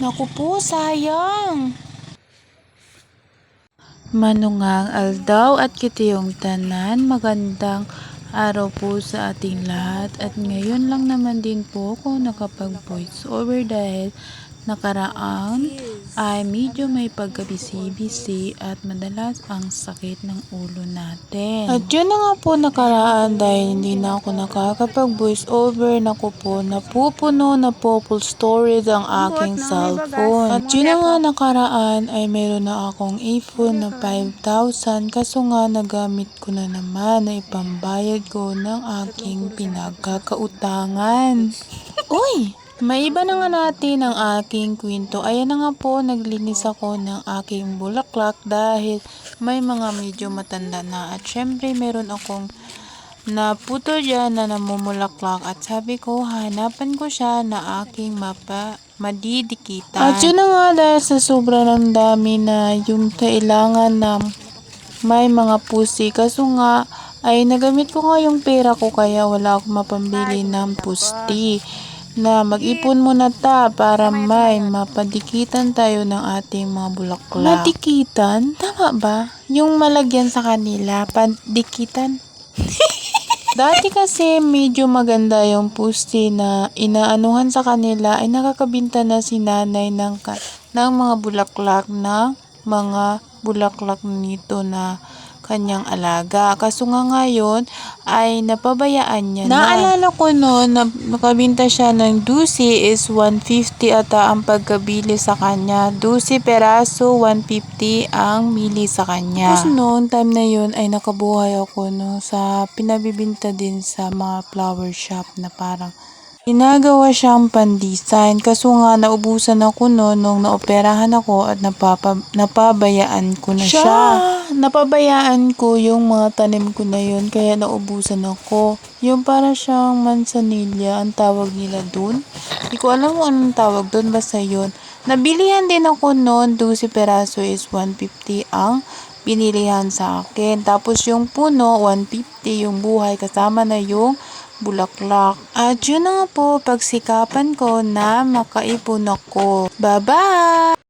Naku po, sayang. Manungang aldaw at kitiyong tanan, magandang araw po sa ating lahat. At ngayon lang naman din po ako nakapag voice over dahil nakaraan ay medyo may pagkabisi-bisi at madalas ang sakit ng ulo natin. At yun na nga po nakaraan dahil hindi na ako nakakapag voice over. Naku po, napupuno na po full storage ang aking cellphone. At yun na nga nakaraan ay meron na akong iPhone na 5,000 kaso nga nagamit ko na naman na ipambayad ko ng aking pinagkakautangan. Uy! Maiba na nga natin ang aking kwento. Ayan na nga po, naglinis ako ng aking bulaklak dahil may mga medyo matanda na. At syempre, meron akong naputo dyan na namumulaklak. At sabi ko, hanapan ko siya na aking madidikitan. At yun na nga dahil sa sobra ng dami na yung kailangan na may mga pusi. Kaso nga, ay nagamit ko nga yung pera ko kaya wala akong mapambili ng pusti. Na mag-ipon muna ta para may mapadikitan tayo ng ating mga bulaklak. Madikitan? Tama ba? Yung malagyan sa kanila, padikitan? Dati kasi medyo maganda yung pusti na inaanuhan sa kanila ay nakakabinta na si nanay ng mga bulaklak nito na kanyang alaga. Kaso nga ngayon ay napabayaan niya na. Naalala ko noon na nakabinta siya ng 12 is 150 ata ang pagkabili sa kanya. 12 peraso, 150 ang mili sa kanya. Tapos noon, time na yun ay nakabuhay ako sa pinabibinta din sa mga flower shop na parang ginagawa siyang pan-design. Kaso nga naubusan ako nung naoperahan ako at napabayaan ko na siya. Napabayaan ko yung mga tanim ko na yun kaya naubusan ako. Yung para siyang manzanilla ang tawag nila dun. Hindi ko alam kung anong tawag dun, basta yun. Nabilihan din ako noon, 12 peraso is 150 ang binilihan sa akin. Tapos yung puno, 150 yung buhay kasama na yung bulaklak. At yun na nga po, pagsikapan ko na makaipon ako. Bye-bye!